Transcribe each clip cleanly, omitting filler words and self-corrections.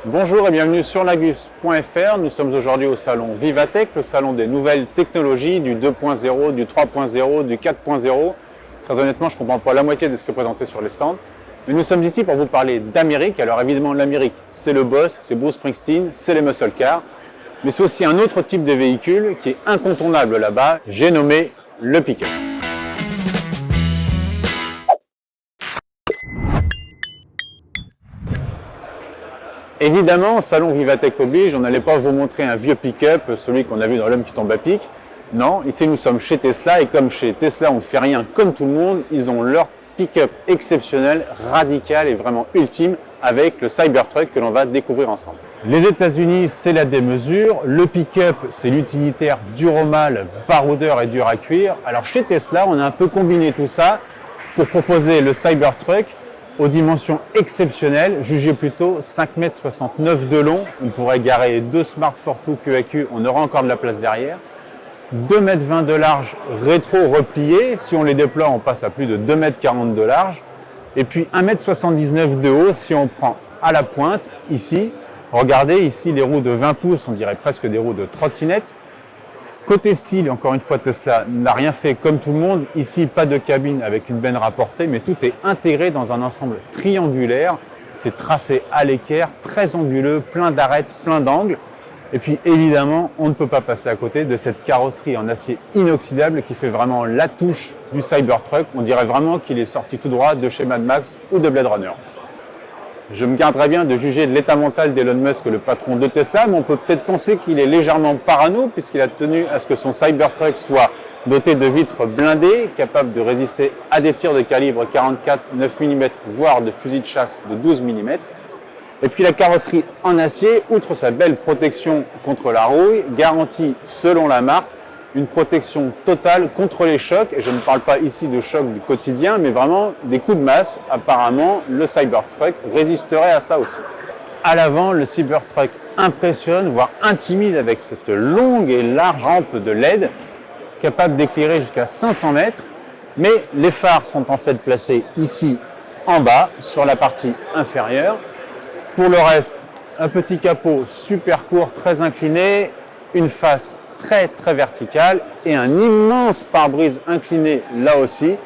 Bonjour et bienvenue sur lagus.fr. Nous sommes aujourd'hui au salon Vivatech, le salon des nouvelles technologies, du 2.0, du 3.0, du 4.0. Très honnêtement, je ne comprends pas la moitié de ce qui est présenté sur les stands. Mais nous sommes ici pour vous parler d'Amérique. Alors évidemment, l'Amérique, c'est le boss, c'est Bruce Springsteen, c'est les muscle cars. Mais c'est aussi un autre type de véhicule qui est incontournable là-bas. J'ai nommé le pick-up. Évidemment, salon Vivatech oblige, on n'allait pas vous montrer un vieux pick-up, celui qu'on a vu dans L'homme qui tombe à pic. Non, ici nous sommes chez Tesla et comme chez Tesla on ne fait rien comme tout le monde, ils ont leur pick-up exceptionnel, radical et vraiment ultime avec le Cybertruck que l'on va découvrir ensemble. Les États-Unis, c'est la démesure. Le pick-up, c'est l'utilitaire dur au mal, baroudeur et dur à cuire. Alors chez Tesla, on a un peu combiné tout ça pour proposer le Cybertruck aux dimensions exceptionnelles, jugé plutôt 5,69 m de long. On pourrait garer deux Smart Fortwo QAQ, on aura encore de la place derrière. 2,20 m de large rétro-replié. Si on les déploie, on passe à plus de 2,40 m de large. Et puis 1,79 m de haut si on prend à la pointe, ici. Regardez, ici, les roues de 20 pouces, on dirait presque des roues de trottinette. Côté style, encore une fois, Tesla n'a rien fait comme tout le monde. Ici, pas de cabine avec une benne rapportée, mais tout est intégré dans un ensemble triangulaire. C'est tracé à l'équerre, très anguleux, plein d'arêtes, plein d'angles. Et puis, évidemment, on ne peut pas passer à côté de cette carrosserie en acier inoxydable qui fait vraiment la touche du Cybertruck. On dirait vraiment qu'il est sorti tout droit de chez Mad Max ou de Blade Runner. Je me garderais bien de juger de l'état mental d'Elon Musk, le patron de Tesla, mais on peut peut-être penser qu'il est légèrement parano puisqu'il a tenu à ce que son Cybertruck soit doté de vitres blindées, capables de résister à des tirs de calibre 44, 9 mm, voire de fusils de chasse de 12 mm. Et puis la carrosserie en acier, outre sa belle protection contre la rouille, garantit, selon la marque, une protection totale contre les chocs. Et je ne parle pas ici de chocs du quotidien, mais vraiment des coups de masse. Apparemment, le Cybertruck résisterait à ça aussi. À l'avant, le Cybertruck impressionne, voire intimide avec cette longue et large rampe de LED, capable d'éclairer jusqu'à 500 mètres. Mais les phares sont en fait placés ici en bas, sur la partie inférieure. Pour le reste, un petit capot super court, très incliné, une face très verticale et un immense pare-brise incliné là aussi.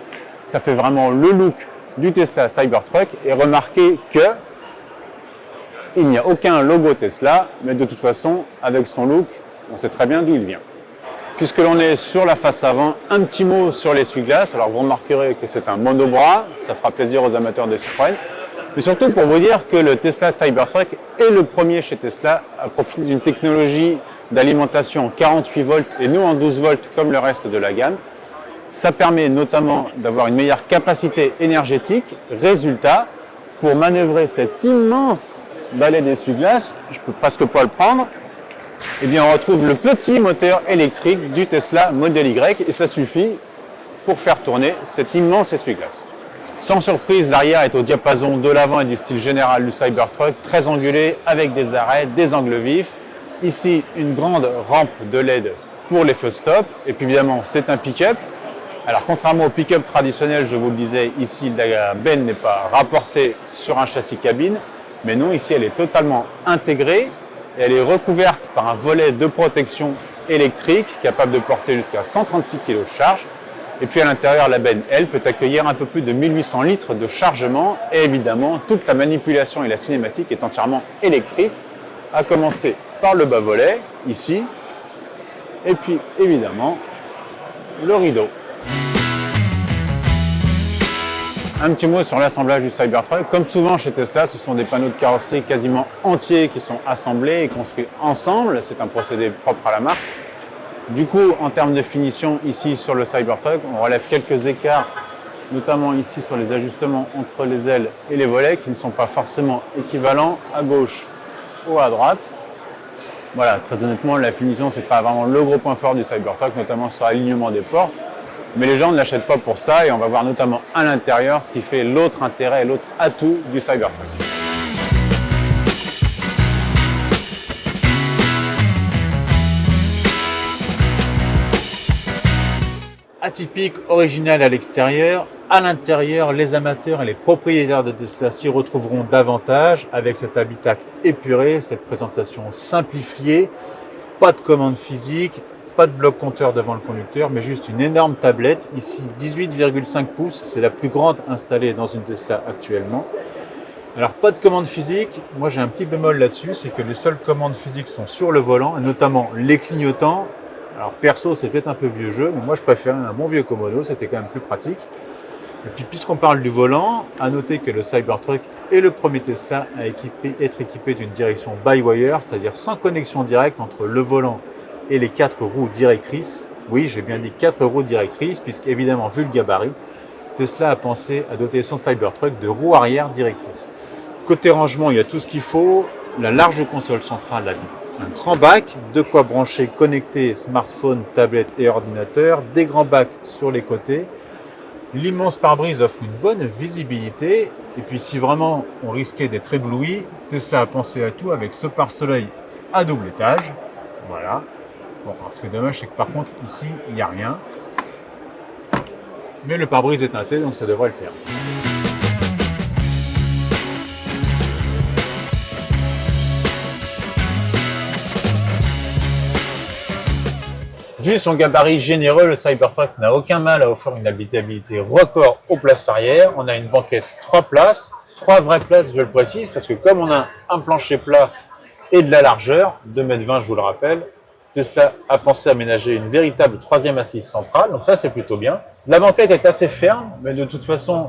Ça fait vraiment le look du Tesla Cybertruck. Et remarquez que il n'y a aucun logo Tesla, mais de toute façon, avec son look, on sait très bien d'où il vient. Puisque l'on est sur la face avant, un petit mot sur l'essuie-glace. Alors vous remarquerez que c'est un monobras, ça fera plaisir aux amateurs de Citroën. Mais surtout pour vous dire que le Tesla Cybertruck est le premier chez Tesla à profiter d'une technologie d'alimentation en 48 volts et non en 12 volts comme le reste de la gamme. Ça permet notamment d'avoir une meilleure capacité énergétique. Résultat, pour manœuvrer cet immense balai d'essuie-glace, je peux presque pas le prendre, eh bien on retrouve le petit moteur électrique du Tesla Model Y et ça suffit pour faire tourner cet immense essuie-glace. Sans surprise, l'arrière est au diapason de l'avant et du style général du Cybertruck, très angulé avec des arrêts, des angles vifs. Ici, une grande rampe de LED pour les feux stop. Et puis évidemment, c'est un pick-up. Alors contrairement au pick-up traditionnel, je vous le disais, ici la benne n'est pas rapportée sur un châssis cabine. Mais non, ici elle est totalement intégrée. Et elle est recouverte par un volet de protection électrique capable de porter jusqu'à 136 kg de charge. Et puis à l'intérieur, la benne, elle, peut accueillir un peu plus de 1800 litres de chargement. Et évidemment, toute la manipulation et la cinématique est entièrement électrique, à commencer par le bas-volet, ici. Et puis, évidemment, le rideau. Un petit mot sur l'assemblage du Cybertruck. Comme souvent chez Tesla, ce sont des panneaux de carrosserie quasiment entiers qui sont assemblés et construits ensemble. C'est un procédé propre à la marque. Du coup, en termes de finition, ici sur le Cybertruck, on relève quelques écarts, notamment ici sur les ajustements entre les ailes et les volets, qui ne sont pas forcément équivalents à gauche ou à droite. Voilà, très honnêtement, la finition, c'est pas vraiment le gros point fort du Cybertruck, notamment sur l'alignement des portes. Mais les gens ne l'achètent pas pour ça et on va voir notamment à l'intérieur ce qui fait l'autre intérêt et l'autre atout du Cybertruck. Atypique, original à l'extérieur, À l'intérieur, les amateurs et les propriétaires de Tesla s'y retrouveront davantage avec cet habitacle épuré, cette présentation simplifiée, pas de commande physique, pas de bloc compteur devant le conducteur, mais juste une énorme tablette, ici 18,5 pouces, c'est la plus grande installée dans une Tesla actuellement. Alors pas de commande physique, moi j'ai un petit bémol là-dessus, c'est que les seules commandes physiques sont sur le volant, et notamment les clignotants. Alors perso c'est peut-être un peu vieux jeu, mais moi je préférais un bon vieux Komodo, c'était quand même plus pratique. Et puis puisqu'on parle du volant, à noter que le Cybertruck est le premier Tesla à être équipé d'une direction by-wire, c'est-à-dire sans connexion directe entre le volant et les 4 roues directrices. Oui, j'ai bien dit 4 roues directrices, puisqu'évidemment, vu le gabarit, Tesla a pensé à doter son Cybertruck de roues arrière directrices. Côté rangement, il y a tout ce qu'il faut, la large console centrale avec un grand bac, de quoi brancher, connecter smartphone, tablette et ordinateur, des grands bacs sur les côtés. L'immense pare-brise offre une bonne visibilité. Et puis si vraiment on risquait d'être ébloui, Tesla a pensé à tout avec ce pare-soleil à double étage. Voilà. Bon, alors ce qui est dommage, c'est que par contre ici, il n'y a rien. Mais le pare-brise est teinté, donc ça devrait le faire. Vu son gabarit généreux, le Cybertruck n'a aucun mal à offrir une habitabilité record aux places arrière. On a une banquette 3 places, 3 vraies places, je le précise, parce que comme on a un plancher plat et de la largeur, 2,20 m je vous le rappelle, Tesla a pensé à aménager une véritable troisième assise centrale, donc ça c'est plutôt bien. La banquette est assez ferme, mais de toute façon,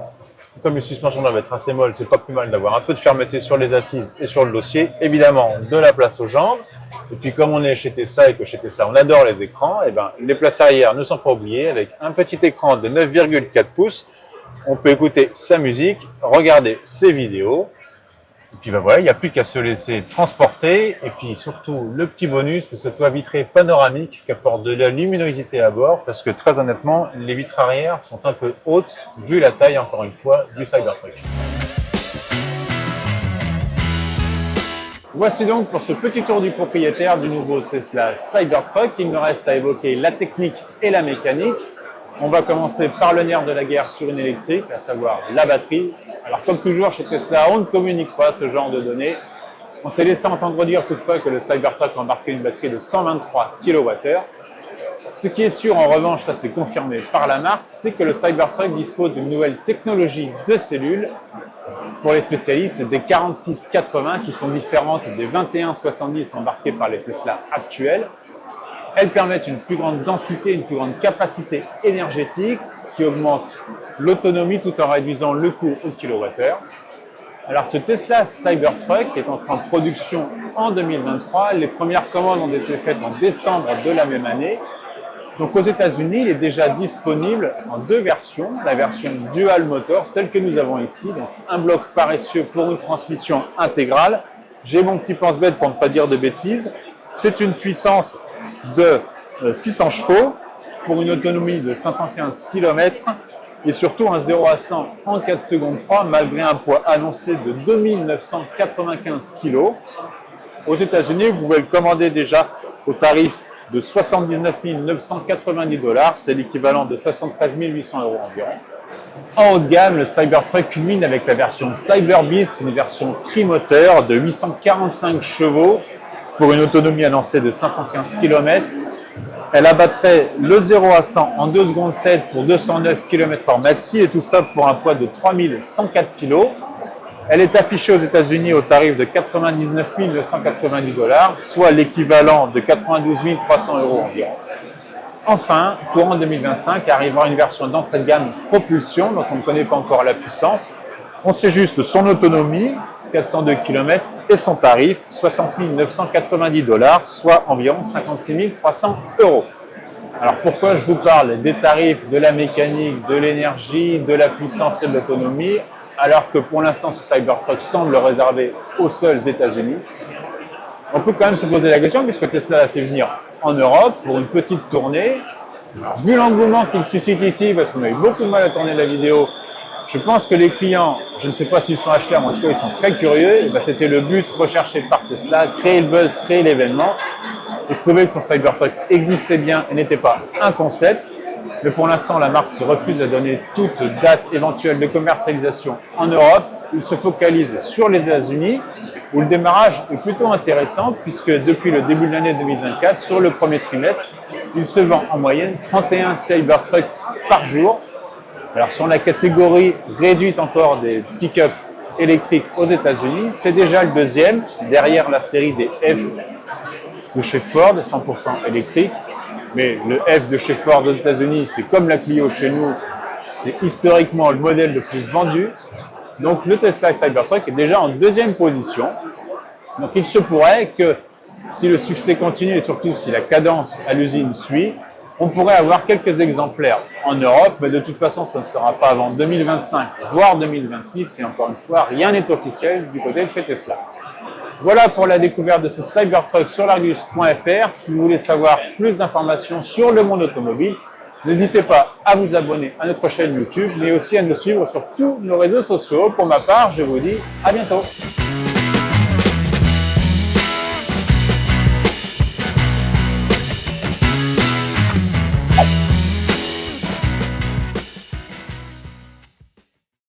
comme les suspensions doivent être assez molles, c'est pas plus mal d'avoir un peu de fermeté sur les assises et sur le dossier. Évidemment, de la place aux jambes. Et puis comme on est chez Tesla et que chez Tesla on adore les écrans, et ben, les places arrière ne sont pas oubliées. Avec un petit écran de 9,4 pouces, on peut écouter sa musique, regarder ses vidéos. Et puis ben voilà, il n'y a plus qu'à se laisser transporter. Et puis surtout, le petit bonus, c'est ce toit vitré panoramique qui apporte de la luminosité à bord. Parce que très honnêtement, les vitres arrière sont un peu hautes, vu la taille, encore une fois, du Cybertruck. Voici donc pour ce petit tour du propriétaire du nouveau Tesla Cybertruck. Il me reste à évoquer la technique et la mécanique. On va commencer par le nerf de la guerre sur une électrique, à savoir la batterie. Alors comme toujours chez Tesla, on ne communique pas ce genre de données. On s'est laissé entendre dire toutefois que le Cybertruck embarquait une batterie de 123 kWh. Ce qui est sûr en revanche, ça c'est confirmé par la marque, c'est que le Cybertruck dispose d'une nouvelle technologie de cellules pour les spécialistes des 4680 qui sont différentes des 2170 embarquées par les Tesla actuels. Elles permettent une plus grande densité, une plus grande capacité énergétique, ce qui augmente l'autonomie tout en réduisant le coût au kilowattheure. Alors ce Tesla Cybertruck est entré en production en 2023. Les premières commandes ont été faites en décembre de la même année. Donc aux États-Unis, il est déjà disponible en 2 versions. La version dual motor, celle que nous avons ici, donc un bloc paressieux pour une transmission intégrale. J'ai mon petit pense-bête pour ne pas dire de bêtises. C'est une puissance de 600 chevaux pour une autonomie de 515 km et surtout un 0 à 100 en 4 secondes 3 malgré un poids annoncé de 2995 kg. Aux États-Unis, vous pouvez le commander déjà au tarif de 79 990 $, c'est l'équivalent de 73 800 € environ. En haut de gamme, le Cybertruck culmine avec la version Cyberbeast, une version trimoteur de 845 chevaux pour une autonomie annoncée de 515 km. Elle abattrait le 0 à 100 en 2 secondes 7 pour 209 km/h maxi et tout ça pour un poids de 3104 kg. Elle est affichée aux États-Unis au tarif de 99 990 $, soit l'équivalent de 92 300 € environ. Enfin, courant 2025, arrivera une version d'entrée de gamme propulsion dont on ne connaît pas encore la puissance. On sait juste son autonomie, 402 km, et son tarif, 60 990 $, soit environ 56 300 €. Alors pourquoi je vous parle des tarifs, de la mécanique, de l'énergie, de la puissance et de l'autonomie, alors que pour l'instant ce Cybertruck semble réservé aux seuls États-Unis? On peut quand même se poser la question, puisque Tesla l'a fait venir en Europe pour une petite tournée. Alors, vu l'engouement qu'il suscite ici, parce qu'on a eu beaucoup de mal à tourner la vidéo, je pense que les clients, je ne sais pas s'ils sont acheteurs, mais en tout cas ils sont très curieux. Et ben, c'était le but recherché par Tesla, créer le buzz, créer l'événement, et prouver que son Cybertruck existait bien et n'était pas un concept. Mais pour l'instant, la marque se refuse à donner toute date éventuelle de commercialisation en Europe. Il se focalise sur les États-Unis, où le démarrage est plutôt intéressant, puisque depuis le début de l'année 2024, sur le premier trimestre, il se vend en moyenne 31 Cybertruck par jour. Alors sur la catégorie réduite encore des pick-up électriques aux États-Unis, c'est déjà le deuxième, derrière la série des F de chez Ford, 100% électrique. Mais le F de chez Ford aux États-Unis, c'est comme la Clio chez nous, c'est historiquement le modèle le plus vendu. Donc le Tesla Cybertruck est déjà en deuxième position. Donc il se pourrait que si le succès continue et surtout si la cadence à l'usine suit, on pourrait avoir quelques exemplaires en Europe, mais de toute façon ce ne sera pas avant 2025, voire 2026. Et encore une fois, rien n'est officiel du côté de chez Tesla. Voilà pour la découverte de ce Cybertruck sur l'Argus.fr. Si vous voulez savoir plus d'informations sur le monde automobile, n'hésitez pas à vous abonner à notre chaîne YouTube, mais aussi à nous suivre sur tous nos réseaux sociaux. Pour ma part, je vous dis à bientôt.